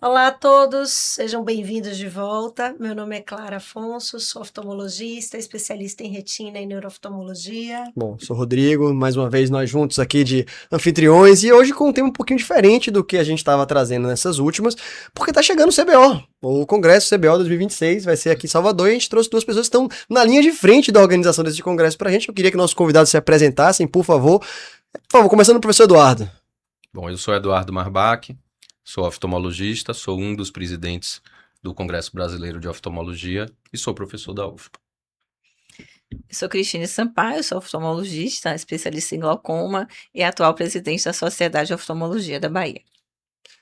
Olá a todos, sejam bem-vindos de volta. Meu nome é Clara Afonso, sou oftalmologista, especialista em retina e neurooftalmologia. Bom, sou Rodrigo, mais uma vez nós juntos aqui de anfitriões e hoje com um tema um pouquinho diferente do que a gente estava trazendo nessas últimas, porque está chegando o CBO, o Congresso CBO 2026, vai ser aqui em Salvador e a gente trouxe duas pessoas que estão na linha de frente da organização desse congresso para a gente. Eu queria que nossos convidados se apresentassem, por favor. Por favor, começando com o professor Eduardo. Bom, eu sou Eduardo Marbach, sou oftalmologista, sou um dos presidentes do Congresso Brasileiro de Oftalmologia e sou professor da UFPA. Eu sou Cristine Sampaio, sou oftalmologista, especialista em glaucoma e atual presidente da Sociedade de Oftalmologia da Bahia.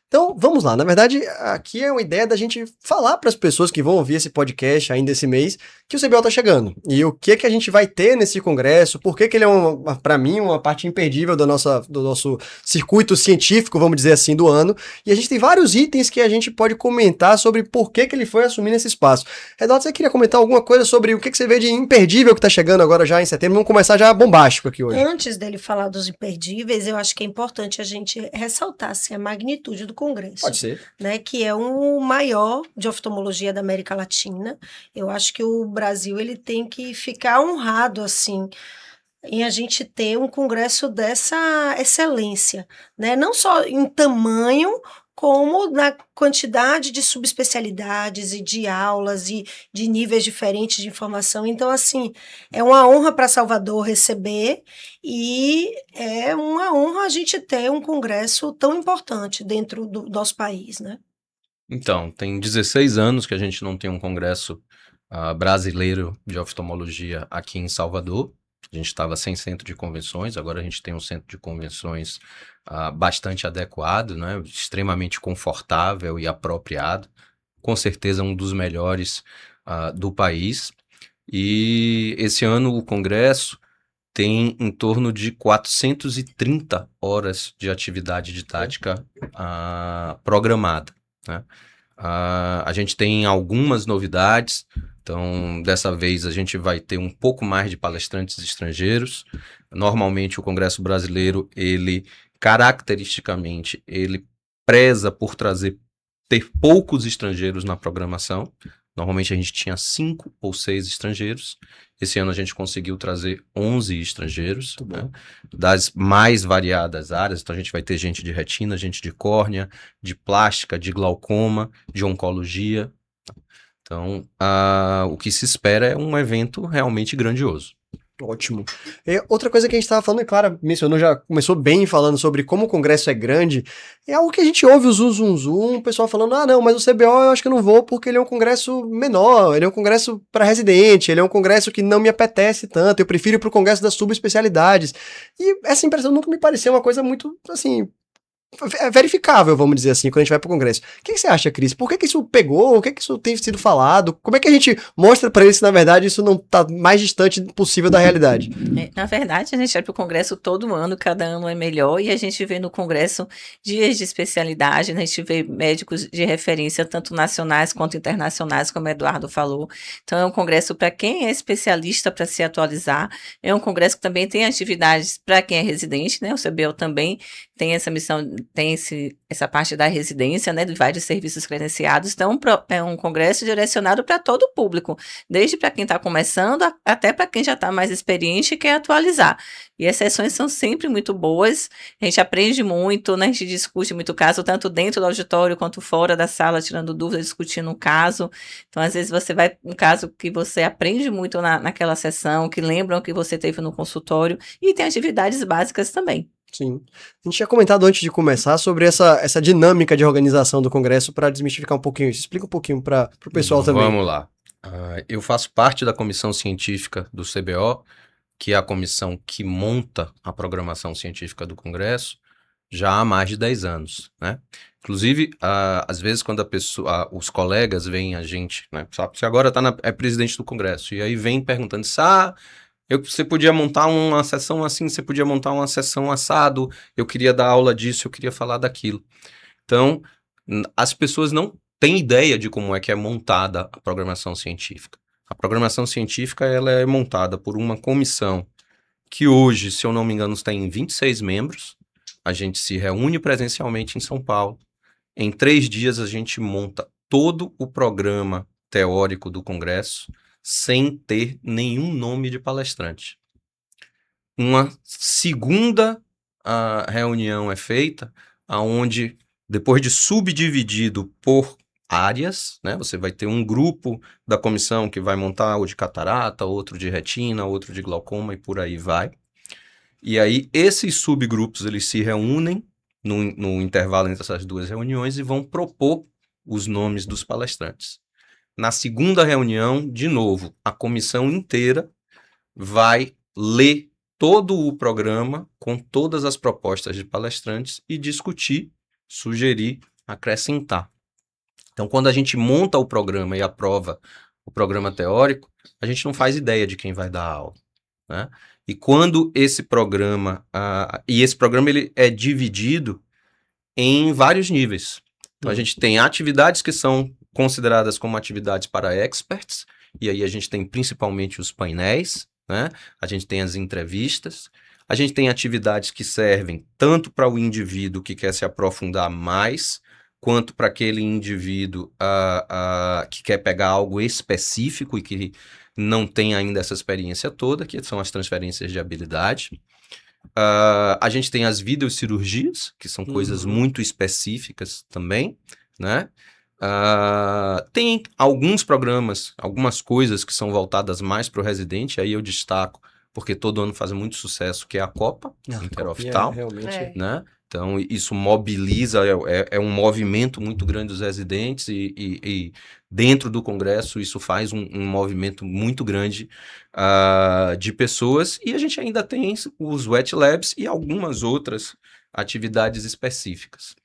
Então, vamos lá. Na verdade, aqui é uma ideia da gente falar para as pessoas que vão ouvir esse podcast ainda esse mês que o CBO está chegando. E o que a gente vai ter nesse congresso, por que ele é, para mim, uma parte imperdível do nosso circuito científico, vamos dizer assim, do ano. E a gente tem vários itens que a gente pode comentar sobre por que ele foi assumindo esse espaço. Eduardo, você queria comentar alguma coisa sobre o que você vê de imperdível que está chegando agora já em setembro? Vamos começar já bombástico aqui hoje. Antes dele falar dos imperdíveis, eu acho que é importante a gente ressaltar assim, a magnitude do Congresso. Pode ser. Né, que é o maior de oftalmologia da América Latina. Eu acho que o Brasil ele tem que ficar honrado assim em a gente ter um congresso dessa excelência, né? Não só em tamanho, como na quantidade de subespecialidades e de aulas e de níveis diferentes de informação. Então, assim, é uma honra para Salvador receber e é uma honra a gente ter um congresso tão importante dentro do nosso país, né? Então, tem 16 anos que a gente não tem um congresso brasileiro de oftalmologia aqui em Salvador. A gente estava sem centro de convenções, agora a gente tem um centro de convenções bastante adequado, né? Extremamente confortável e apropriado. Com certeza um dos melhores do país. E esse ano o congresso tem em torno de 430 horas de atividade didática programada, né? A gente tem algumas novidades, então dessa vez a gente vai ter um pouco mais de palestrantes estrangeiros. Normalmente o Congresso Brasileiro, ele caracteristicamente, ele preza por ter poucos estrangeiros na programação. Normalmente a gente tinha 5 ou 6 estrangeiros. Esse ano a gente conseguiu trazer 11 estrangeiros, né, das mais variadas áreas. Então a gente vai ter gente de retina, gente de córnea, de plástica, de glaucoma, de oncologia. Então o que se espera é um evento realmente grandioso. Ótimo. Outra coisa que a gente estava falando, e Clara mencionou, já começou bem falando sobre como o Congresso é grande, é algo que a gente ouve o zum, o pessoal falando, não, mas o CBO eu acho que eu não vou porque ele é um congresso menor, ele é um congresso para residente, ele é um congresso que não me apetece tanto, eu prefiro ir para o congresso das subespecialidades. E essa impressão nunca me pareceu uma coisa muito, assim, verificável, vamos dizer assim, quando a gente vai pro Congresso. O que você acha, Cris? Por que isso pegou? O que isso tem sido falado? Como é que a gente mostra para eles que, na verdade, isso não tá mais distante possível da realidade? Na verdade, a gente vai pro Congresso todo ano, cada ano é melhor, e a gente vê no Congresso dias de especialidade, né? A gente vê médicos de referência, tanto nacionais quanto internacionais, como o Eduardo falou. Então, é um congresso para quem é especialista para se atualizar, é um congresso que também tem atividades para quem é residente, né? O CBO também tem essa missão, tem essa parte da residência, né, de vários serviços credenciados. Então, é um congresso direcionado para todo o público, desde para quem está começando até para quem já está mais experiente e quer atualizar. E as sessões são sempre muito boas, a gente aprende muito, né, a gente discute muito caso, tanto dentro do auditório quanto fora da sala, tirando dúvidas, discutindo um caso. Então, às vezes, você vai um caso que você aprende muito naquela sessão, que lembram o que você teve no consultório, e tem atividades básicas também. Sim. A gente tinha comentado antes de começar sobre essa dinâmica de organização do Congresso para desmistificar um pouquinho isso. Explica um pouquinho para o pessoal também. Vamos lá. Eu faço parte da comissão científica do CBO, que é a comissão que monta a programação científica do Congresso, já há mais de 10 anos, né? Inclusive, às vezes, quando os colegas veem a gente, né? Sabe, você agora é presidente do Congresso, e aí vem perguntando, você podia montar uma sessão assim, você podia montar uma sessão assado, eu queria dar aula disso, eu queria falar daquilo. Então, as pessoas não têm ideia de como é que é montada a programação científica. A programação científica, ela é montada por uma comissão que hoje, se eu não me engano, tem 26 membros. A gente se reúne presencialmente em São Paulo, Em 3 dias a gente monta todo o programa teórico do congresso sem ter nenhum nome de palestrante. Uma segunda reunião é feita, onde, depois de subdividido por áreas, né, você vai ter um grupo da comissão que vai montar o de catarata, outro de retina, outro de glaucoma e por aí vai. E aí, esses subgrupos, eles se reúnem no intervalo entre essas 2 reuniões e vão propor os nomes dos palestrantes. Na segunda reunião, de novo, a comissão inteira vai ler todo o programa com todas as propostas de palestrantes e discutir, sugerir, acrescentar. Então, quando a gente monta o programa e aprova o programa teórico, a gente não faz ideia de quem vai dar a aula, né? E quando esse programa... esse programa ele é dividido em vários níveis. Então, a gente tem atividades que são consideradas como atividades para experts, e aí a gente tem principalmente os painéis, né? A gente tem as entrevistas, a gente tem atividades que servem tanto para o indivíduo que quer se aprofundar mais, quanto para aquele indivíduo que quer pegar algo específico e que não tem ainda essa experiência toda, que são as transferências de habilidade. A gente tem as videocirurgias, que são coisas muito específicas também, né? Tem alguns programas, algumas coisas que são voltadas mais para o residente, aí eu destaco, porque todo ano faz muito sucesso, que é a Copa Interoftal, realmente. né? Então, isso mobiliza, é um movimento muito grande dos residentes e dentro do Congresso isso faz um movimento muito grande de pessoas. E a gente ainda tem os Wet Labs e algumas outras atividades específicas.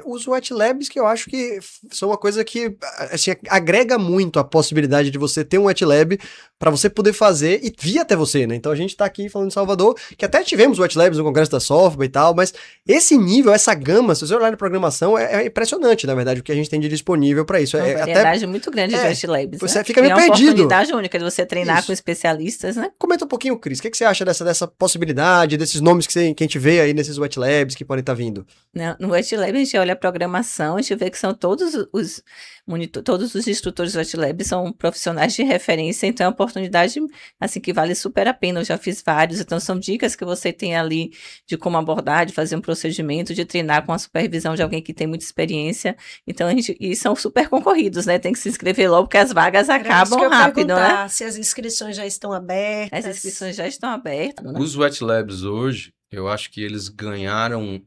Os Wet Labs que eu acho que são uma coisa que assim, agrega muito a possibilidade de você ter um Wet Lab para você poder fazer e vir até você, né? Então a gente tá aqui falando de Salvador, que até tivemos Wet Labs no Congresso da SOFBA e tal, mas esse nível, essa gama, se você olhar na programação, é impressionante, na verdade, o que a gente tem de disponível para isso. Uma variedade muito grande de Wet Labs, você né? fica meio perdido. É uma perdido. oportunidade única de você treinar com especialistas, né? Comenta um pouquinho, Cris, o que você acha dessa possibilidade, desses nomes que a gente vê aí nesses Wet Labs que podem estar vindo? No Wet Lab, a gente olha a programação, a gente vê que são todos os instrutores do Wet Lab são profissionais de referência, então é uma oportunidade assim, que vale super a pena. Eu já fiz vários, então são dicas que você tem ali de como abordar, de fazer um procedimento, de treinar com a supervisão de alguém que tem muita experiência. Então, e são super concorridos, né? Tem que se inscrever logo, porque as vagas acabam rápido, né? Se as inscrições já estão abertas. As inscrições já estão abertas, né? Os Wet Labs hoje, eu acho que eles ganharam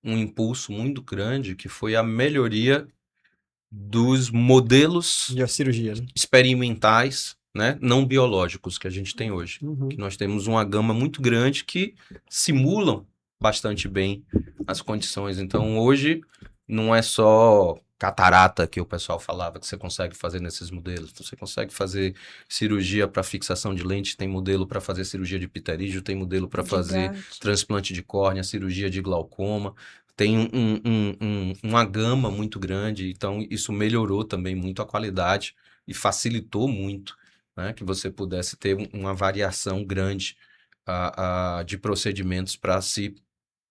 um impulso muito grande, que foi a melhoria dos modelos De cirurgia, né? experimentais, né, não biológicos que a gente tem hoje. Que nós temos uma gama muito grande que simulam bastante bem as condições. Então, hoje, não é só catarata que o pessoal falava que você consegue fazer nesses modelos. Você consegue fazer cirurgia para fixação de lente, tem modelo para fazer cirurgia de pterígio, tem modelo para fazer transplante de córnea, cirurgia de glaucoma. Tem uma gama muito grande, então isso melhorou também muito a qualidade e facilitou muito, né, que você pudesse ter uma variação grande de procedimentos para se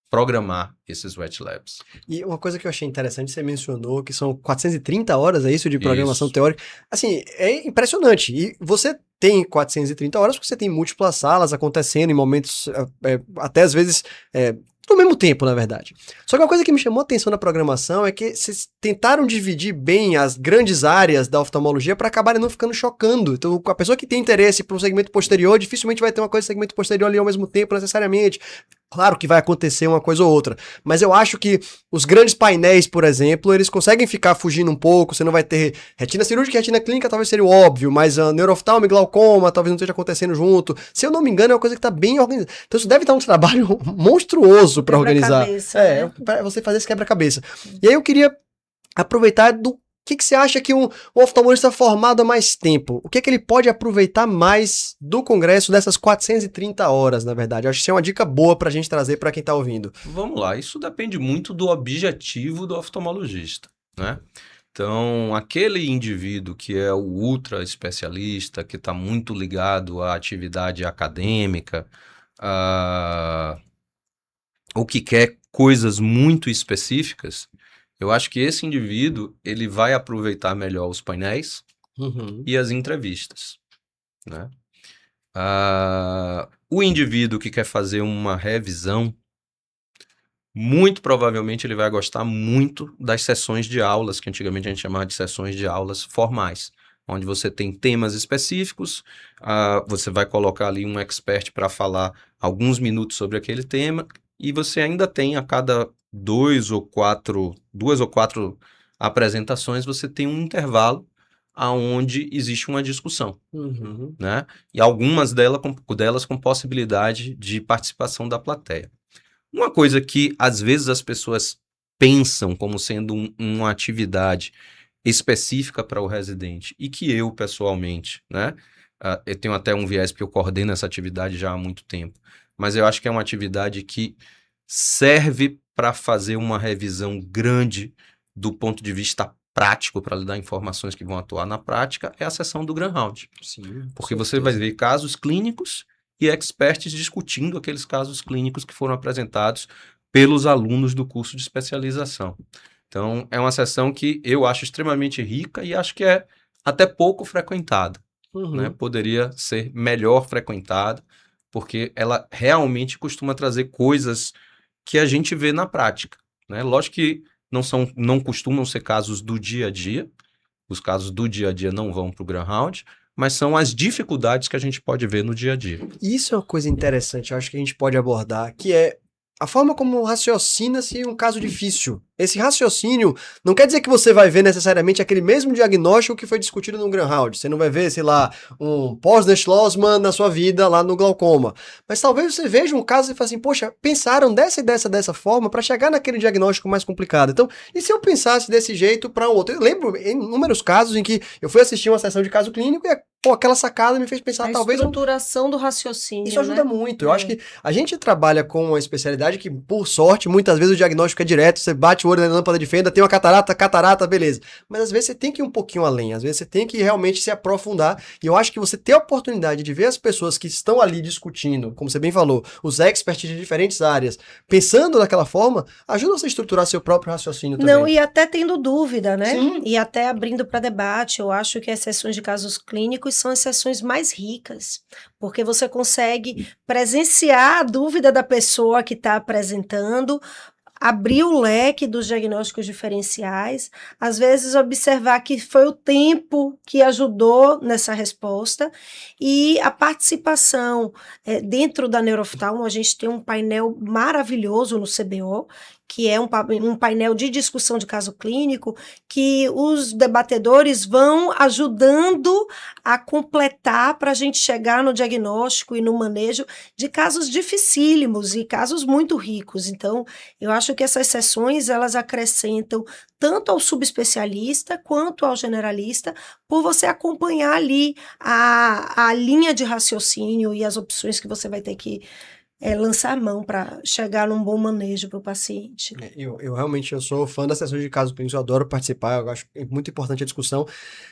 programar esses Wet Labs. E uma coisa que eu achei interessante, você mencionou que são 430 horas, é isso, de programação teórica. Assim, é impressionante. E você tem 430 horas porque você tem múltiplas salas acontecendo em momentos, até às vezes... no mesmo tempo, na verdade. Só que uma coisa que me chamou a atenção na programação é que vocês tentaram dividir bem as grandes áreas da oftalmologia para acabarem não ficando chocando. Então, a pessoa que tem interesse para um segmento posterior, dificilmente vai ter uma coisa de segmento posterior ali ao mesmo tempo, necessariamente. Claro que vai acontecer uma coisa ou outra, mas eu acho que os grandes painéis, por exemplo, eles conseguem ficar fugindo um pouco, você não vai ter retina cirúrgica e retina clínica, talvez seria o óbvio, mas neurooftalmo e glaucoma talvez não esteja acontecendo junto. Se eu não me engano, é uma coisa que está bem organizada. Então isso deve dar um trabalho monstruoso para organizar. Né? Para você fazer esse quebra-cabeça. E aí eu queria aproveitar do que você acha que um oftalmologista formado há mais tempo, o que ele pode aproveitar mais do congresso dessas 430 horas, na verdade? Eu acho que isso é uma dica boa para a gente trazer para quem está ouvindo. Vamos lá, isso depende muito do objetivo do oftalmologista, né? Então, aquele indivíduo que é o ultra especialista, que está muito ligado à atividade acadêmica, ou que quer coisas muito específicas, eu acho que esse indivíduo ele vai aproveitar melhor os painéis Uhum. e as entrevistas, né? O indivíduo que quer fazer uma revisão, muito provavelmente ele vai gostar muito das sessões de aulas, que antigamente a gente chamava de sessões de aulas formais, onde você tem temas específicos, você vai colocar ali um expert para falar alguns minutos sobre aquele tema, e você ainda tem a cada duas ou quatro apresentações, você tem um intervalo aonde existe uma discussão, Uhum. né? E algumas delas com possibilidade de participação da plateia. Uma coisa que às vezes as pessoas pensam como sendo uma atividade específica para o residente e que eu, pessoalmente, né? Eu tenho até um viés porque eu coordeno essa atividade já há muito tempo, mas eu acho que é uma atividade que serve para fazer uma revisão grande do ponto de vista prático, para lhe dar informações que vão atuar na prática, é a sessão do Grand Round. Sim, Porque você vai ver casos clínicos e experts discutindo aqueles casos clínicos que foram apresentados pelos alunos do curso de especialização. Então, é uma sessão que eu acho extremamente rica e acho que é até pouco frequentada, né? Uhum. Poderia ser melhor frequentada, porque ela realmente costuma trazer coisas que a gente vê na prática, né? Lógico que não costumam ser casos do dia a dia, os casos do dia a dia não vão para o Grand Round, mas são as dificuldades que a gente pode ver no dia a dia. Isso é uma coisa interessante, eu acho que a gente pode abordar, que é a forma como raciocina-se um caso difícil. Esse raciocínio não quer dizer que você vai ver necessariamente aquele mesmo diagnóstico que foi discutido no Grand Round. Você não vai ver, sei lá, um Posner-Schlossman na sua vida lá no glaucoma. Mas talvez você veja um caso e fale assim, poxa, pensaram dessa forma para chegar naquele diagnóstico mais complicado. Então, e se eu pensasse desse jeito para um outro? Eu lembro inúmeros casos em que eu fui assistir uma sessão de caso clínico e aquela sacada me fez pensar, A talvez... estruturação do raciocínio, Isso ajuda né? muito. Eu acho que a gente trabalha com uma especialidade que, por sorte, muitas vezes o diagnóstico é direto, você bate o olho na lâmpada de fenda, tem uma catarata, beleza. Mas às vezes você tem que ir um pouquinho além, às vezes você tem que realmente se aprofundar. E eu acho que você ter a oportunidade de ver as pessoas que estão ali discutindo, como você bem falou, os experts de diferentes áreas, pensando daquela forma, ajuda você a estruturar seu próprio raciocínio também. Não, e até tendo dúvida, né? Sim. E até abrindo para debate. Eu acho que as sessões de casos clínicos são as sessões mais ricas, porque você consegue presenciar a dúvida da pessoa que está apresentando, abrir o leque dos diagnósticos diferenciais, às vezes observar que foi o tempo que ajudou nessa resposta e a participação dentro da Neuroftalmo. A gente tem um painel maravilhoso no CBO, que é um painel de discussão de caso clínico, que os debatedores vão ajudando a completar para a gente chegar no diagnóstico e no manejo de casos dificílimos e casos muito ricos. Então, eu acho que essas sessões, elas acrescentam tanto ao subespecialista quanto ao generalista, por você acompanhar ali a linha de raciocínio e as opções que você vai ter que lançar a mão para chegar num bom manejo para o paciente. Eu realmente sou fã das sessões de casos clínicos, eu adoro participar, eu acho muito importante a discussão.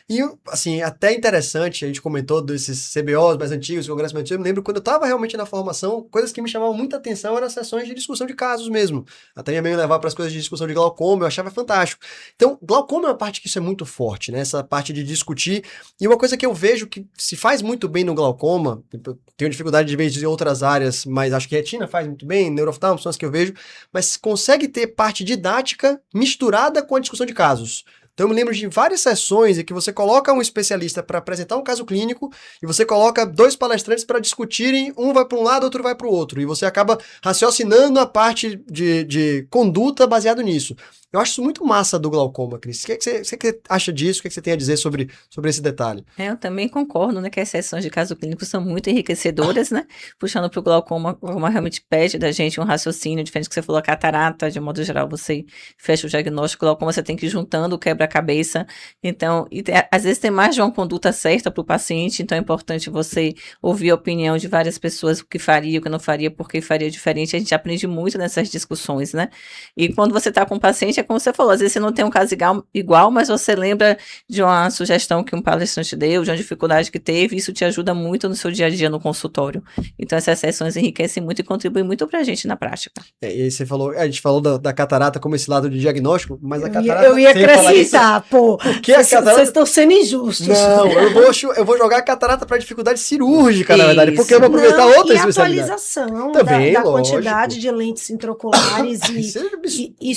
E, assim, até interessante, a gente comentou desses CBOs mais antigos, congressos mais antigos, eu me lembro quando eu estava realmente na formação, coisas que me chamavam muita atenção eram as sessões de discussão de casos mesmo. Até ia meio levar para as coisas de discussão de glaucoma, eu achava fantástico. Então, glaucoma é uma parte que isso é muito forte, né? Essa parte de discutir. E uma coisa que eu vejo que se faz muito bem no glaucoma, eu tenho dificuldade de ver em outras áreas, mas acho que retina faz muito bem, neuroftalmo são as que eu vejo, mas consegue ter parte didática misturada com a discussão de casos. Então eu me lembro de várias sessões em que você coloca um especialista para apresentar um caso clínico e você coloca dois palestrantes para discutirem, um vai para um lado, outro vai para o outro, e você acaba raciocinando a parte de conduta baseado nisso. Eu acho isso muito massa do glaucoma, Cris. O que você acha disso? O que você tem a dizer sobre esse detalhe? Eu também concordo, né, que as sessões de caso clínico são muito enriquecedoras, né? Puxando para o glaucoma, o glaucoma realmente pede da gente um raciocínio diferente que você falou, a catarata, de modo geral, você fecha o diagnóstico, o glaucoma você tem que ir juntando o quebra a cabeça. Então, às vezes tem mais de uma conduta certa para o paciente, então é importante você ouvir a opinião de várias pessoas, o que faria, o que não faria, por que faria diferente. A gente aprende muito nessas discussões, né? E quando você está com o paciente, é como você falou, às vezes você não tem um caso igual, mas você lembra de uma sugestão que um palestrante deu, de uma dificuldade que teve, isso te ajuda muito no seu dia a dia no consultório. Então, essas sessões enriquecem muito e contribuem muito para a gente na prática. E aí você falou, a gente falou da catarata como esse lado de diagnóstico, mas a Eu catarata... ia você ia falar isso? acrescentar, pô. Porque a catarata... Vocês estão sendo injustos. Não, eu vou jogar a catarata para dificuldade cirúrgica, na verdade, porque eu vou aproveitar Não, outra e a especialidade. atualização Também, da lógico. quantidade de lentes intraoculares Isso é absurdo. e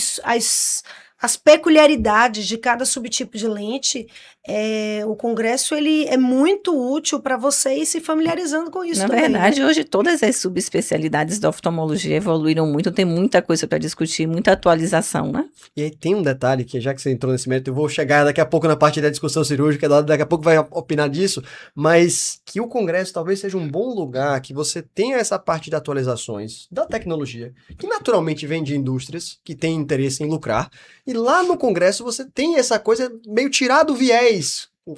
as peculiaridades de cada subtipo de lente. O congresso ele é muito útil para você ir se familiarizando com isso Na também. verdade, hoje todas as subespecialidades da oftalmologia evoluíram muito, tem muita coisa para discutir, muita atualização, né? E aí tem um detalhe que, já que você entrou nesse mérito, eu vou chegar daqui a pouco na parte da discussão cirúrgica, daqui a pouco vai opinar disso, mas que o congresso talvez seja um bom lugar que você tenha essa parte de atualizações da tecnologia, que naturalmente vem de indústrias que têm interesse em lucrar, e lá no congresso você tem essa coisa meio tirar do viés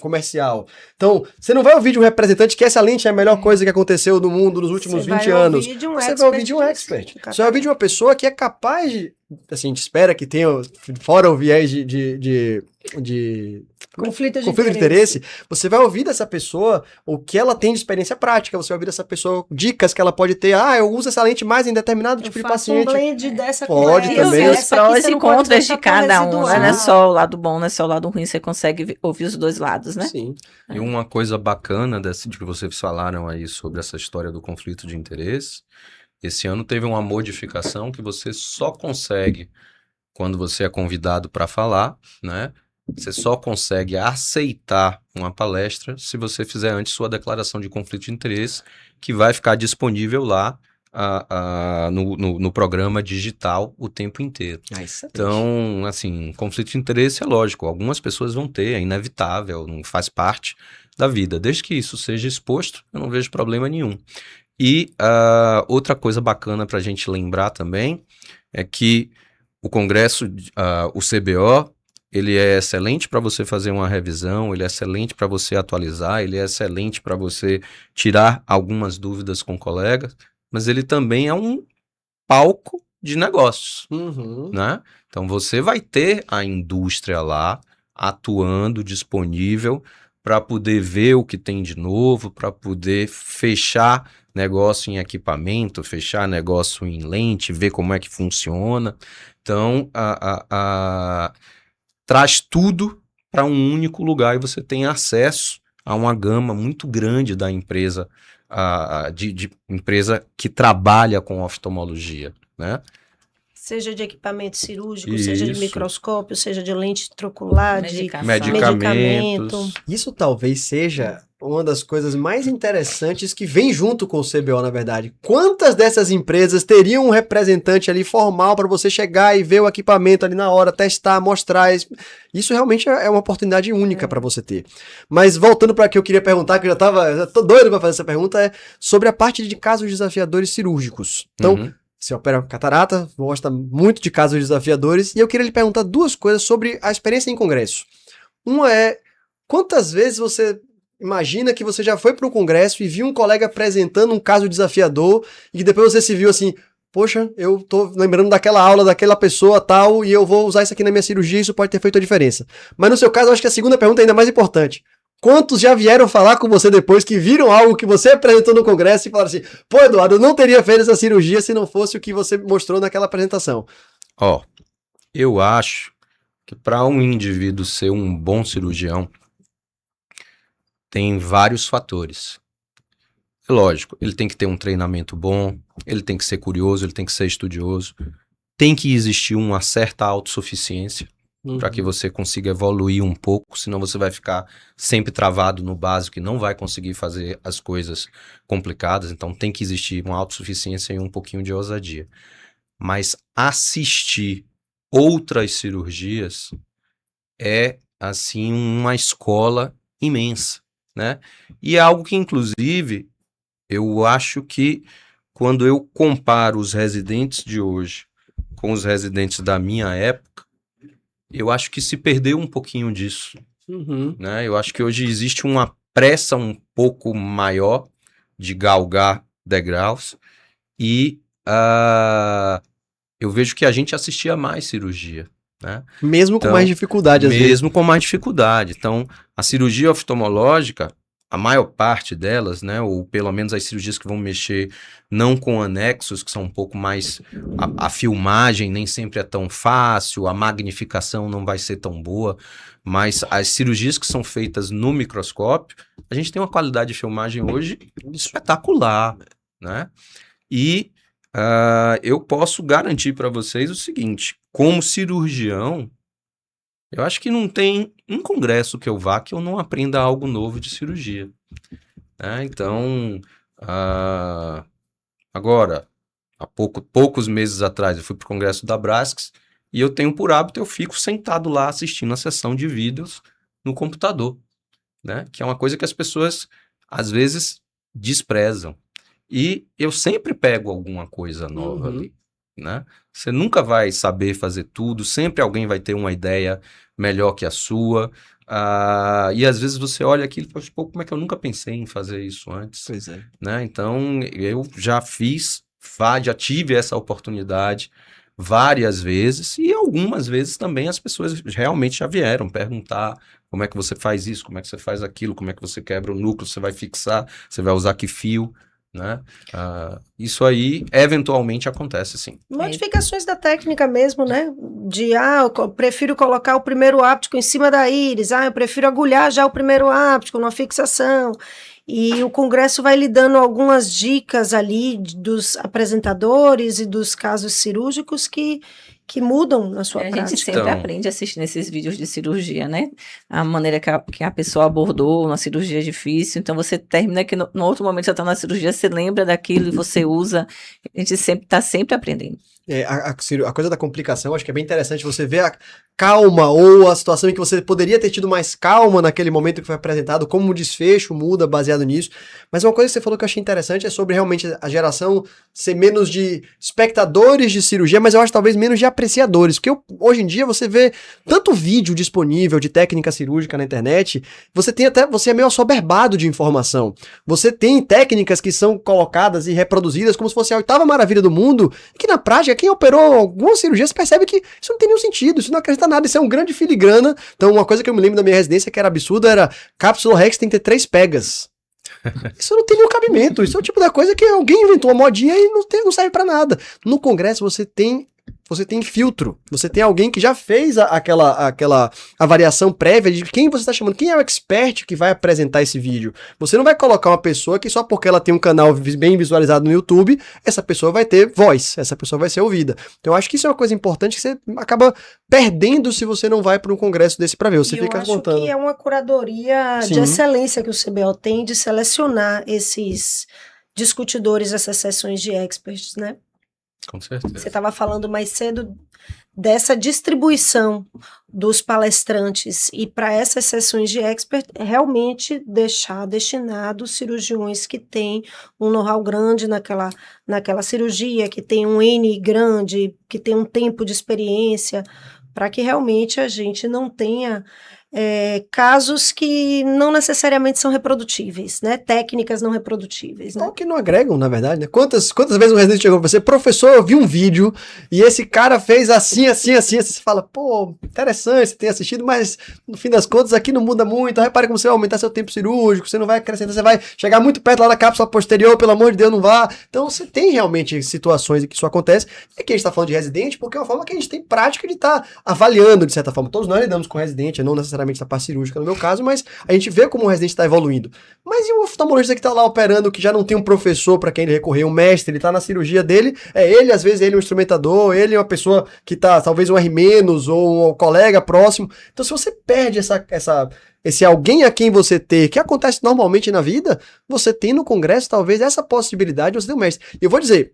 comercial. Então, você não vai ouvir de um representante que essa lente é a melhor coisa que aconteceu no mundo nos últimos 20 anos. Você vai ouvir de um expert. Você vai ouvir de uma pessoa que é capaz de, assim, a gente espera que tenha, fora o viés de Conflito de interesse, você vai ouvir dessa pessoa o que ela tem de experiência prática, você vai ouvir dessa pessoa dicas que ela pode ter, eu uso essa lente mais em determinado tipo de paciente. Um blend dessa Pode com também. E os essa prós aqui você e não pode contras de deixar cada um, residual. não é só o lado bom, não é só o lado ruim, você consegue ouvir os dois lados, né? Sim. E uma coisa bacana de que vocês falaram aí sobre essa história do conflito de interesse, esse ano teve uma modificação que você só consegue, quando você é convidado para falar, né? Você só consegue aceitar uma palestra se você fizer antes sua declaração de conflito de interesse, que vai ficar disponível lá no programa digital o tempo inteiro. Então, assim, conflito de interesse é lógico, algumas pessoas vão ter, é inevitável, não faz parte da vida. Desde que isso seja exposto, eu não vejo problema nenhum. E outra coisa bacana para a gente lembrar também é que o Congresso, o CBO, ele é excelente para você fazer uma revisão, ele é excelente para você atualizar, ele é excelente para você tirar algumas dúvidas com colegas, mas ele também é um palco de negócios, né? Então você vai ter a indústria lá atuando, disponível para poder ver o que tem de novo, para poder fechar negócio em equipamento, fechar negócio em lente, ver como é que funciona. Então, traz tudo para um único lugar e você tem acesso a uma gama muito grande da empresa, de empresa que trabalha com oftalmologia, né? Seja de equipamento cirúrgico, Isso. seja de microscópio, seja de lente intraocular, de medicamentos. Isso talvez seja uma das coisas mais interessantes que vem junto com o CBO, na verdade. Quantas dessas empresas teriam um representante ali formal para você chegar e ver o equipamento ali na hora, testar, mostrar? Isso realmente é uma oportunidade única para você ter. Mas voltando para o que eu queria perguntar, que eu já tô doido para fazer essa pergunta, é sobre a parte de casos desafiadores cirúrgicos. Então, você opera catarata, gosta muito de casos desafiadores, e eu queria lhe perguntar duas coisas sobre a experiência em congresso. Uma é, quantas vezes você imagina que você já foi para um congresso e viu um colega apresentando um caso desafiador, e depois você se viu assim, poxa, eu tô lembrando daquela aula, daquela pessoa tal, e eu vou usar isso aqui na minha cirurgia, isso pode ter feito a diferença. Mas no seu caso, eu acho que a segunda pergunta é ainda mais importante. Quantos já vieram falar com você depois que viram algo que você apresentou no congresso e falaram assim, pô, Eduardo, eu não teria feito essa cirurgia se não fosse o que você mostrou naquela apresentação? Eu acho que para um indivíduo ser um bom cirurgião, tem vários fatores. Lógico, ele tem que ter um treinamento bom, ele tem que ser curioso, ele tem que ser estudioso, tem que existir uma certa autossuficiência, para que você consiga evoluir um pouco, senão você vai ficar sempre travado no básico e não vai conseguir fazer as coisas complicadas. Então tem que existir uma autossuficiência e um pouquinho de ousadia. Mas assistir outras cirurgias é, assim, uma escola imensa, né? E é algo que, inclusive, eu acho que quando eu comparo os residentes de hoje com os residentes da minha época, eu acho que se perdeu um pouquinho disso, Uhum. né? Eu acho que hoje existe uma pressa um pouco maior de galgar degraus e eu vejo que a gente assistia mais cirurgia, né? Mesmo com Então, mais dificuldade, às vezes. mesmo com mais dificuldade. Então, a cirurgia oftalmológica, a maior parte delas, né, ou pelo menos as cirurgias que vão mexer não com anexos, que são um pouco mais... A filmagem nem sempre é tão fácil, a magnificação não vai ser tão boa, mas as cirurgias que são feitas no microscópio, a gente tem uma qualidade de filmagem hoje espetacular, né? E eu posso garantir para vocês o seguinte, como cirurgião, eu acho que não tem um congresso que eu vá que eu não aprenda algo novo de cirurgia, né? Então, agora, há poucos meses atrás, eu fui para o congresso da Brasks e eu tenho por hábito, eu fico sentado lá assistindo a sessão de vídeos no computador, né? Que é uma coisa que as pessoas, às vezes, desprezam. E eu sempre pego alguma coisa nova ali, né? Você nunca vai saber fazer tudo, sempre alguém vai ter uma ideia melhor que a sua. E às vezes você olha aquilo e fala, pô, como é que eu nunca pensei em fazer isso antes? Pois é. Né? Então, eu já já tive essa oportunidade várias vezes e algumas vezes também as pessoas realmente já vieram perguntar como é que você faz isso, como é que você faz aquilo, como é que você quebra o núcleo, você vai fixar, você vai usar que fio, né? Isso aí eventualmente acontece, sim. Modificações da técnica mesmo, né? Eu prefiro colocar o primeiro áptico em cima da íris, eu prefiro agulhar já o primeiro áptico numa fixação. E o congresso vai lhe dando algumas dicas ali dos apresentadores e dos casos cirúrgicos que mudam na sua prática. A gente sempre aprende assistindo esses vídeos de cirurgia, né? A maneira que a pessoa abordou uma cirurgia difícil. Então, você termina que no outro momento você está na cirurgia, você lembra daquilo e você usa. A gente está sempre aprendendo. A coisa da complicação, acho que é bem interessante você ver a calma ou a situação em que você poderia ter tido mais calma naquele momento que foi apresentado, como o desfecho muda baseado nisso. Mas uma coisa que você falou que eu achei interessante é sobre realmente a geração ser menos de espectadores de cirurgia, mas eu acho talvez menos de apreciadores, porque hoje em dia você vê tanto vídeo disponível de técnica cirúrgica na internet, você é meio assoberbado de informação. Você tem técnicas que são colocadas e reproduzidas como se fosse a oitava maravilha do mundo, que na prática, quem operou alguma cirurgia, você percebe que isso não tem nenhum sentido, isso não acrescenta nada, isso é um grande filigrana. Então, uma coisa que eu me lembro da minha residência que era absurda era cápsula Rex tem que ter 3 pegas. Isso não tem nenhum cabimento, isso é o tipo da coisa que alguém inventou uma modinha e não serve pra nada. No congresso você tem filtro, você tem alguém que já fez aquela avaliação prévia de quem você está chamando, quem é o expert que vai apresentar esse vídeo. Você não vai colocar uma pessoa que só porque ela tem um canal bem visualizado no YouTube, essa pessoa vai ter voz, essa pessoa vai ser ouvida. Então eu acho que isso é uma coisa importante que você acaba perdendo se você não vai para um congresso desse para ver, você fica contando. Eu acho que é uma curadoria de excelência que o CBO tem de selecionar esses discutidores, essas sessões de experts, né? Com certeza. Você estava falando mais cedo dessa distribuição dos palestrantes e para essas sessões de expert realmente deixar destinados cirurgiões que têm um know-how grande naquela cirurgia, que tem um N grande, que tem um tempo de experiência, para que realmente a gente não tenha casos que não necessariamente são reprodutíveis, né? Técnicas não reprodutíveis, né? Ou que não agregam, na verdade, né? Quantas vezes um residente chegou pra você, professor, eu vi um vídeo e esse cara fez assim, você fala, pô, interessante, você tem assistido, mas no fim das contas aqui não muda muito, repare como você vai aumentar seu tempo cirúrgico, você não vai acrescentar, você vai chegar muito perto lá na cápsula posterior, pelo amor de Deus, não vá. Então você tem realmente situações em que isso acontece, e aqui a gente tá falando de residente porque é uma forma que a gente tem prática de estar avaliando, de certa forma. Todos nós lidamos com residente, não necessariamente da parte cirúrgica no meu caso, mas a gente vê como o residente está evoluindo. Mas e o oftalmologista que está lá operando, que já não tem um professor para quem ele recorrer, um mestre, ele está na cirurgia dele, às vezes ele é um instrumentador, ele é uma pessoa que está, talvez um R- ou um colega próximo. Então se você perde esse alguém a quem você ter, que acontece normalmente na vida, você tem no congresso talvez essa possibilidade de você ter um mestre. E eu vou dizer,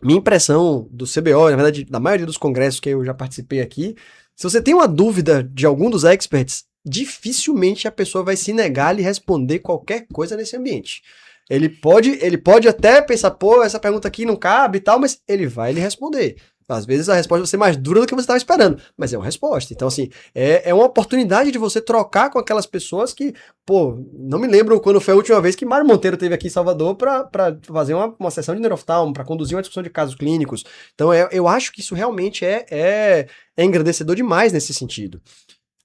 minha impressão do CBO, na verdade, da maioria dos congressos que eu já participei aqui, se você tem uma dúvida de algum dos experts, dificilmente a pessoa vai se negar a lhe responder qualquer coisa nesse ambiente. Ele pode até pensar, pô, essa pergunta aqui não cabe e tal, mas ele vai lhe responder. Às vezes a resposta vai ser mais dura do que você estava esperando, mas é uma resposta. Então, assim, é uma oportunidade de você trocar com aquelas pessoas que, pô, não me lembro quando foi a última vez que Mário Monteiro esteve aqui em Salvador para fazer uma sessão de neuroftalmo, para conduzir uma discussão de casos clínicos. Então, eu acho que isso realmente é engrandecedor demais nesse sentido.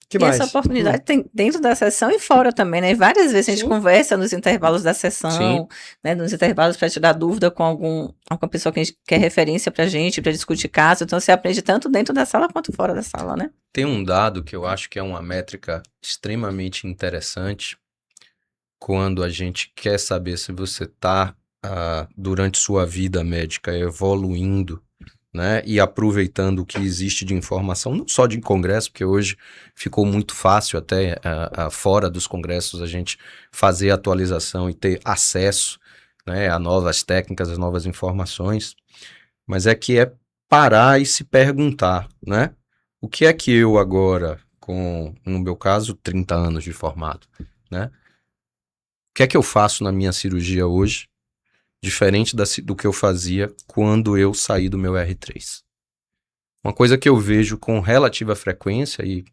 Que E mais? essa oportunidade tem dentro da sessão e fora também, né? Várias vezes a gente conversa nos intervalos da sessão, né? Nos intervalos para tirar dúvida com alguma pessoa que é referência para a gente, para discutir caso. Então você aprende tanto dentro da sala quanto fora da sala, né? Tem um dado que eu acho que é uma métrica extremamente interessante quando a gente quer saber se você está, durante sua vida médica, evoluindo, né, e aproveitando o que existe de informação, não só de congresso, porque hoje ficou muito fácil até fora dos congressos a gente fazer atualização e ter acesso, né, a novas técnicas, as novas informações, mas é parar e se perguntar, né, o que é que eu agora, no meu caso, 30 anos de formado, né, o que é que eu faço na minha cirurgia hoje, diferente do que eu fazia quando eu saí do meu R3. Uma coisa que eu vejo com relativa frequência, e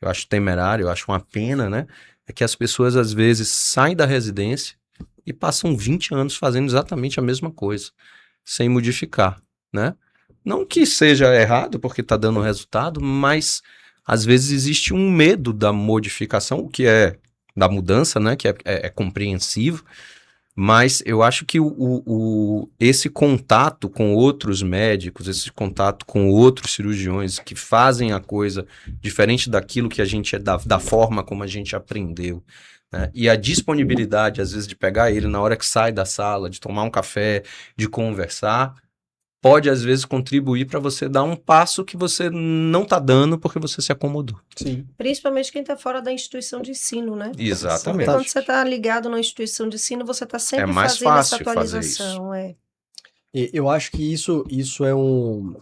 eu acho temerário, eu acho uma pena, né? É que as pessoas às vezes saem da residência e passam 20 anos fazendo exatamente a mesma coisa, sem modificar, né? Não que seja errado, porque está dando resultado, mas às vezes existe um medo da modificação, o que é da mudança, né? Que é compreensível. Mas eu acho que esse contato com outros médicos, esse contato com outros cirurgiões que fazem a coisa diferente daquilo que a gente da forma como a gente aprendeu, né? E a disponibilidade, às vezes, de pegar ele na hora que sai da sala, de tomar um café, de conversar, pode, às vezes, contribuir para você dar um passo que você não está dando porque você se acomodou. Sim. Principalmente quem está fora da instituição de ensino, né? Exatamente. Porque quando você está ligado na instituição de ensino, você está sempre mais fazendo essa fácil fazer atualização. E eu acho que isso é um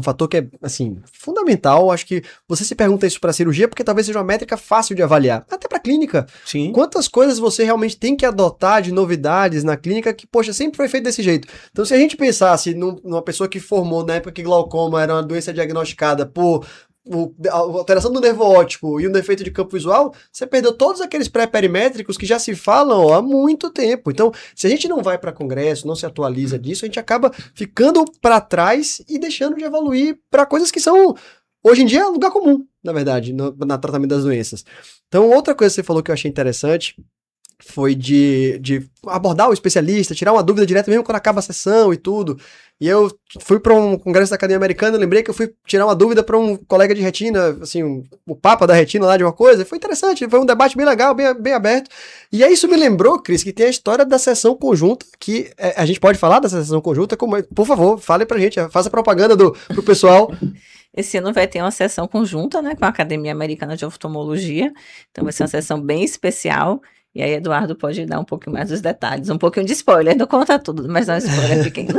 fator que é, assim, fundamental. Acho que você se pergunta isso para cirurgia porque talvez seja uma métrica fácil de avaliar. Até para clínica. Sim. Quantas coisas você realmente tem que adotar de novidades na clínica que, poxa, sempre foi feito desse jeito. Então, se a gente pensasse numa pessoa que formou na época que glaucoma era uma doença diagnosticada por a alteração do nervo óptico e um defeito de campo visual, você perdeu todos aqueles pré-perimétricos que já se falam há muito tempo. Então, se a gente não vai para congresso, não se atualiza disso, a gente acaba ficando para trás e deixando de evoluir para coisas que são, hoje em dia, lugar comum, na verdade, no tratamento das doenças. Então, outra coisa que você falou que eu achei interessante foi de abordar o especialista, tirar uma dúvida direto mesmo quando acaba a sessão e tudo. E eu fui para um congresso da Academia Americana, lembrei que eu fui tirar uma dúvida para um colega de retina, assim, o papa da retina lá de uma coisa. Foi interessante, foi um debate bem legal, bem aberto. E aí isso me lembrou, Cris, que tem a história da sessão conjunta, que a gente pode falar dessa sessão conjunta, por favor, fale pra gente, faça propaganda pro pessoal. Esse ano vai ter uma sessão conjunta, né, com a Academia Americana de Oftalmologia. Então vai ser uma sessão bem especial. E aí, Eduardo pode dar um pouquinho mais dos detalhes, um pouquinho de spoiler, não conta tudo, mas dá um spoiler pequeno.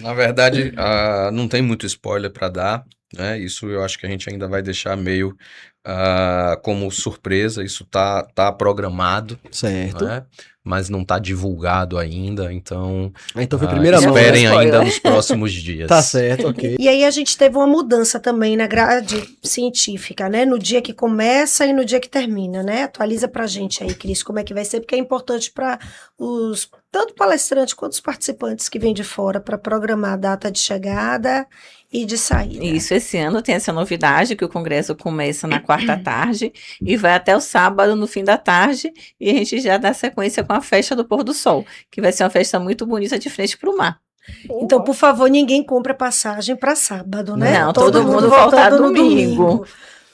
Na verdade, não tem muito spoiler para dar, né? Isso eu acho que a gente ainda vai deixar meio como surpresa, isso tá programado, Certo. né? Mas não tá divulgado ainda, então Então foi primeira mão. esperem né? ainda nos próximos dias. Tá certo, ok. E aí a gente teve uma mudança também na grade científica, né? No dia que começa e no dia que termina, né? Atualiza pra gente aí, Cris, como é que vai ser, porque é importante para tanto palestrantes quanto os participantes que vêm de fora para programar a data de chegada e de saída. Isso, esse ano tem essa novidade que o congresso começa na quarta tarde e vai até o sábado no fim da tarde e a gente já dá sequência com a festa do pôr do sol, que vai ser uma festa muito bonita de frente para o mar. Então, por favor, ninguém compra passagem para sábado, né? Não, todo mundo voltar voltando no domingo.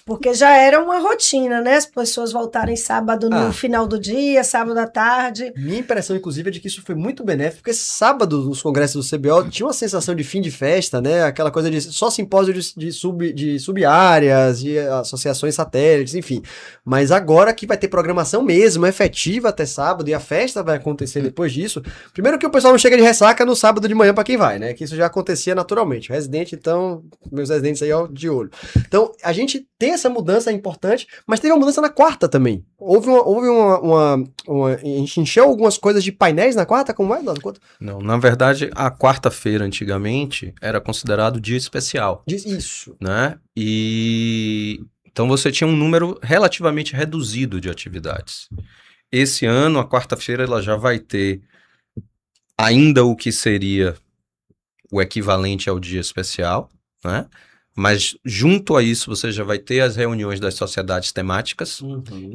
Porque já era uma rotina, né? As pessoas voltarem sábado no final do dia, sábado à tarde. Minha impressão, inclusive, é de que isso foi muito benéfico, porque sábado, nos congressos do CBO, tinha uma sensação de fim de festa, né? Aquela coisa de só simpósio de sub-áreas, de associações satélites, enfim. Mas agora que vai ter programação mesmo, efetiva até sábado, e a festa vai acontecer depois disso. Primeiro que o pessoal não chega de ressaca no sábado de manhã para quem vai, né? Que isso já acontecia naturalmente. O residente, então, meus residentes aí, ó, de olho. Então, a gente tem essa mudança importante, mas teve uma mudança na quarta também. Houve uma a gente encheu algumas coisas de painéis na quarta, como é, Eduardo? Não, na verdade, a quarta-feira, antigamente, era considerado dia especial, Diz isso. né? E então você tinha um número relativamente reduzido de atividades. Esse ano, a quarta-feira, ela já vai ter ainda o que seria o equivalente ao dia especial, né? Mas junto a isso você já vai ter as reuniões das sociedades temáticas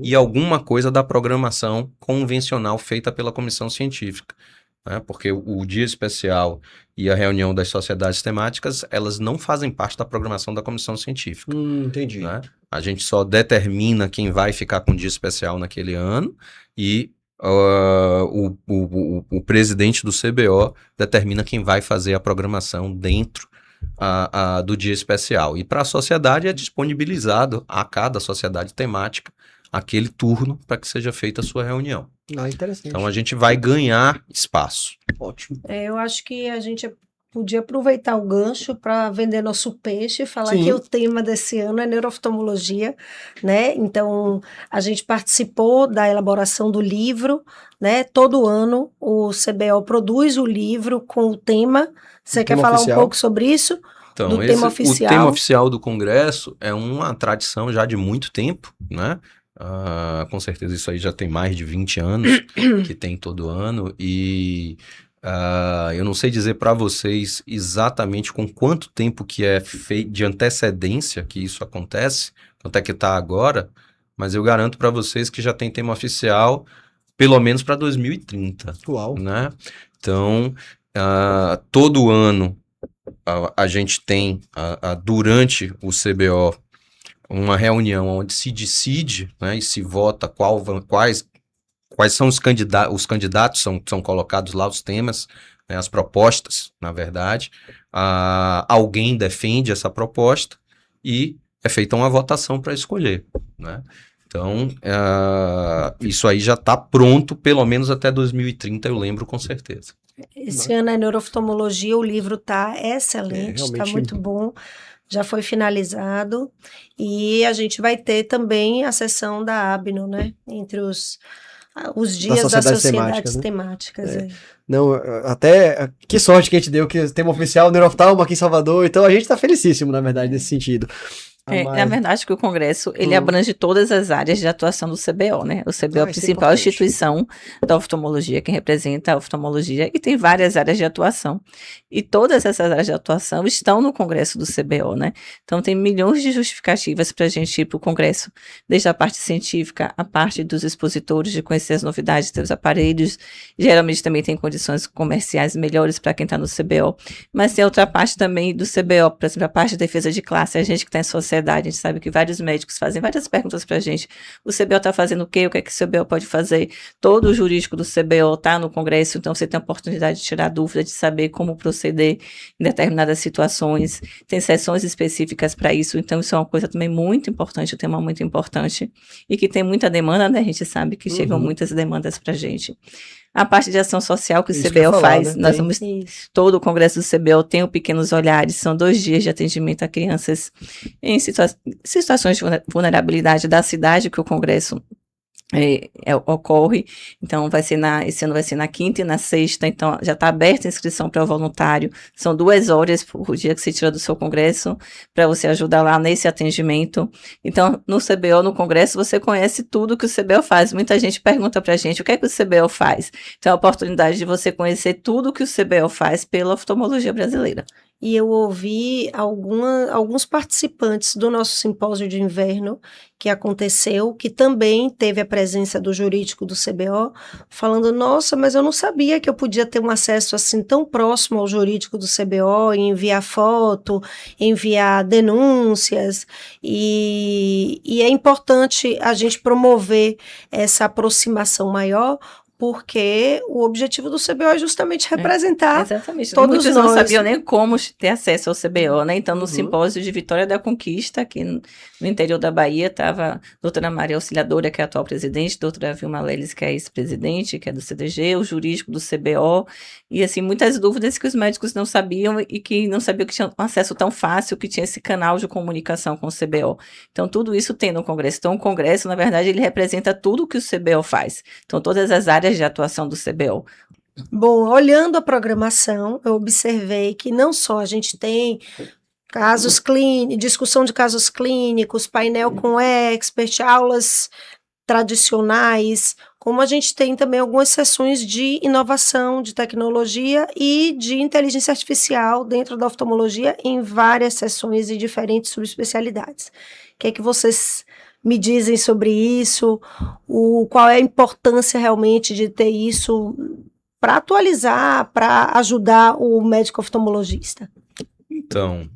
e alguma coisa da programação convencional feita pela comissão científica, né? Porque o dia especial e a reunião das sociedades temáticas, elas não fazem parte da programação da comissão científica, Entendi. né? A gente só determina quem vai ficar com dia especial naquele ano e o presidente do CBO determina quem vai fazer a programação dentro do dia especial. E para a sociedade é disponibilizado a cada sociedade temática aquele turno para que seja feita a sua reunião. Interessante. Então a gente vai ganhar espaço. Ótimo. Eu acho que a gente podia aproveitar o gancho para vender nosso peixe e falar Sim. que o tema desse ano é neurooftalmologia, né? Então, a gente participou da elaboração do livro, né? Todo ano o CBO produz o livro com o tema. Você quer tema falar oficial. um pouco sobre isso? Então, Do tema oficial. o tema oficial do Congresso é uma tradição já de muito tempo, né? Com certeza isso aí já tem mais de 20 anos que tem todo ano e eu não sei dizer para vocês exatamente com quanto tempo que é feito de antecedência que isso acontece, quanto é que está agora, mas eu garanto para vocês que já tem tema oficial pelo menos para 2030, Uau. né? Então, todo ano a gente tem, durante o CBO, uma reunião onde se decide, né, e se vota quais são os candidatos são colocados lá, os temas, né, as propostas, na verdade. Alguém defende essa proposta e é feita uma votação para escolher, né? Então, isso aí já está pronto, pelo menos até 2030, eu lembro com certeza. Esse ano é neurooftalmologia, o livro está excelente, está realmente. muito bom, já foi finalizado. E a gente vai ter também a sessão da ABNO, né? Entre os dias das sociedades sociedades temáticas, temáticas. Não, até que sorte que a gente deu, que tema oficial Neurooftalmo aqui em Salvador, então a gente tá felicíssimo, na verdade, nesse sentido. Na verdade, que o Congresso, ele abrange todas as áreas de atuação do CBO, né? O CBO é a principal instituição da oftalmologia, que representa a oftalmologia, e tem várias áreas de atuação. E todas essas áreas de atuação estão no Congresso do CBO, né? Então, tem milhões de justificativas para a gente ir para o Congresso, desde a parte científica, a parte dos expositores, de conhecer as novidades dos aparelhos. Geralmente também tem condições comerciais melhores para quem está no CBO. Mas tem outra parte também do CBO, por exemplo, a parte de defesa de classe, a gente que está em sociedade, a gente sabe que vários médicos fazem várias perguntas para a gente. O CBO está fazendo o quê? O que é que o CBO pode fazer? Todo o jurídico do CBO está no Congresso, então você tem a oportunidade de tirar dúvida, de saber como proceder em determinadas situações. Tem sessões específicas para isso, então isso é uma coisa também muito importante, um tema muito importante e que tem muita demanda, né? A gente sabe que chegam muitas demandas para a gente. A parte de ação social que o CBO faz, nós vamos, todo o Congresso do CBO tem o Pequenos Olhares, são 2 dias de atendimento a crianças em situações de vulnerabilidade da cidade que o Congresso ocorre. Então esse ano vai ser na quinta e na sexta, então já está aberta a inscrição para o voluntário, são 2 horas por dia que você tira do seu congresso para você ajudar lá nesse atendimento. Então no CBO, no congresso, você conhece tudo que o CBO faz. Muita gente pergunta para a gente o que é que o CBO faz, então é a oportunidade de você conhecer tudo que o CBO faz pela oftalmologia brasileira. E eu ouvi alguns participantes do nosso simpósio de inverno que aconteceu, que também teve a presença do jurídico do CBO, falando, nossa, mas eu não sabia que eu podia ter um acesso assim tão próximo ao jurídico do CBO, enviar foto, enviar denúncias, e é importante a gente promover essa aproximação maior, porque o objetivo do CBO é justamente representar Exatamente. todos Muitos não nós. sabiam nem como ter acesso ao CBO, né? Então, no Uhum. simpósio de Vitória da Conquista, aqui no interior da Bahia, estava a doutora Maria Auxiliadora, que é a atual presidente, a doutora Vilma Leles, que é ex-presidente, que é do CDG, o jurídico do CBO, e assim, muitas dúvidas que os médicos não sabiam e que não sabiam que tinham um acesso tão fácil, que tinha esse canal de comunicação com o CBO. Então, tudo isso tem no Congresso. Então, o Congresso, na verdade, ele representa tudo o que o CBO faz. Então, todas as áreas de atuação do CBO. Bom, olhando a programação, eu observei que não só a gente tem casos clínicos, discussão de casos clínicos, painel com expert, aulas tradicionais, como a gente tem também algumas sessões de inovação, de tecnologia e de inteligência artificial dentro da oftalmologia em várias sessões e diferentes subespecialidades. O que é que vocês me dizem sobre isso? Qual é a importância realmente de ter isso para atualizar, para ajudar o médico oftalmologista? Então,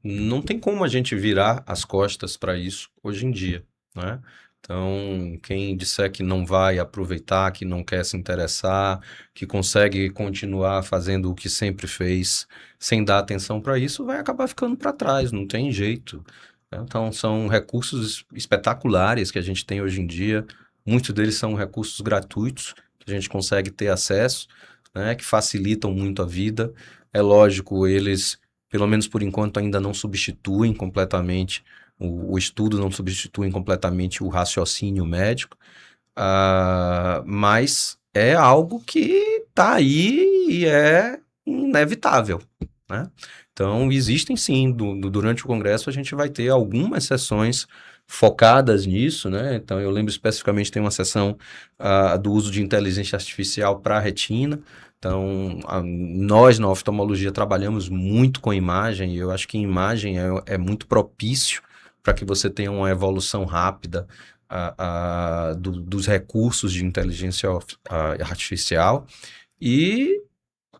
não tem como a gente virar as costas para isso hoje em dia, né? Então, quem disser que não vai aproveitar, que não quer se interessar, que consegue continuar fazendo o que sempre fez, sem dar atenção para isso, vai acabar ficando para trás, não tem jeito. Então, são recursos espetaculares que a gente tem hoje em dia, muitos deles são recursos gratuitos, que a gente consegue ter acesso, né, que facilitam muito a vida. É lógico, eles, pelo menos por enquanto, ainda não substituem completamente o estudo, não substituem completamente o raciocínio médico, mas é algo que está aí e é inevitável, né? Então, existem sim, durante o Congresso a gente vai ter algumas sessões focadas nisso, né? Então, eu lembro especificamente, tem uma sessão do uso de inteligência artificial para a retina. Então, nós na oftalmologia trabalhamos muito com imagem, e eu acho que imagem é muito propício para que você tenha uma evolução rápida dos recursos de inteligência artificial, e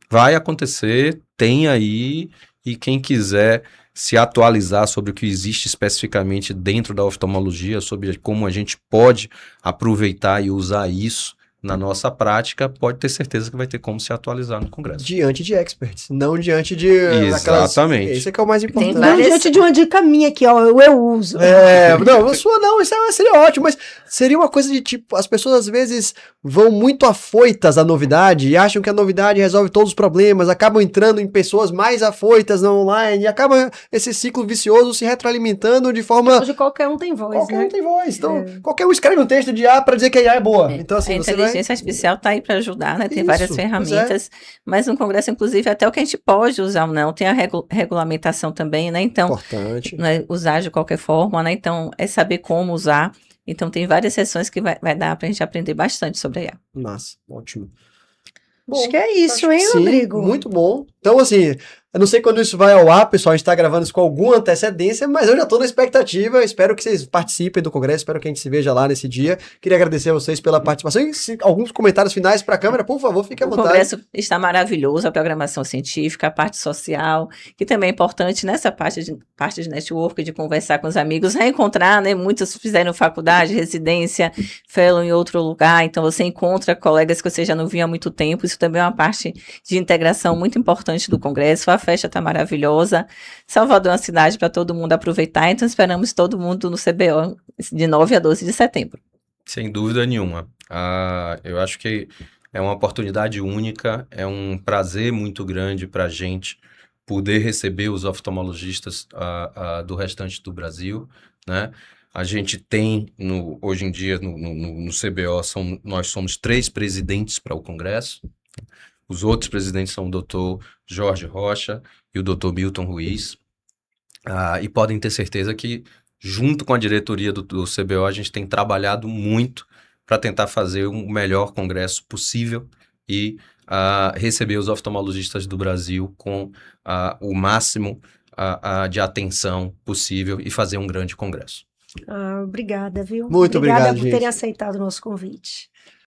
vai acontecer, tem aí, e quem quiser se atualizar sobre o que existe especificamente dentro da oftalmologia, sobre como a gente pode aproveitar e usar isso na nossa prática, pode ter certeza que vai ter como se atualizar no Congresso. Diante de experts, não diante de... Exatamente. Isso é que é o mais importante. Não diante de uma dica minha aqui, ó, eu uso. Não, a sua não, isso seria ótimo, mas seria uma coisa de tipo, as pessoas às vezes vão muito afoitas à novidade e acham que a novidade resolve todos os problemas, acabam entrando em pessoas mais afoitas no online e acaba esse ciclo vicioso se retroalimentando de forma... Hoje qualquer um tem voz, Qualquer né? um tem voz, então qualquer um escreve um texto de IA para dizer que a IA é boa. Então assim, a você inteligência artificial está aí para ajudar, né? Tem Isso, várias pois é. ferramentas, mas no Congresso, inclusive, até o que a gente pode usar ou não, tem a regulamentação também, né? Então, Importante. não é usar de qualquer forma, né? Então, é saber como usar. Então, tem várias sessões que vai dar para a gente aprender bastante sobre a IA. Massa, ótimo. Acho que é isso, acho que hein, sim, Rodrigo? muito bom. Então, assim, eu não sei quando isso vai ao ar, pessoal, a gente tá gravando isso com alguma antecedência, mas eu já tô na expectativa, espero que vocês participem do Congresso, espero que a gente se veja lá nesse dia. Queria agradecer a vocês pela participação e alguns comentários finais para a câmera, por favor, fique à O vontade. Congresso está maravilhoso, a programação científica, a parte social, que também é importante nessa parte de network, de conversar com os amigos, reencontrar, né? Muitos fizeram faculdade, residência, fellow em outro lugar, então você encontra colegas que você já não via há muito tempo, isso também é uma parte de integração muito importante do Congresso. A festa está maravilhosa, Salvador é uma cidade para todo mundo aproveitar, então esperamos todo mundo no CBO de 9 a 12 de setembro. Sem dúvida nenhuma. Eu acho que é uma oportunidade única, é um prazer muito grande para a gente poder receber os oftalmologistas do restante do Brasil, né? A gente tem, hoje em dia, no CBO, nós somos 3 presidentes para o Congresso. Os outros presidentes são o Dr. Jorge Rocha e o Dr. Milton Ruiz. E podem ter certeza que, junto com a diretoria do CBO, a gente tem trabalhado muito para tentar fazer o melhor congresso possível e receber os oftalmologistas do Brasil com o máximo de atenção possível e fazer um grande congresso. Obrigada, viu? Muito Obrigada obrigado, por terem gente. aceitado o nosso convite.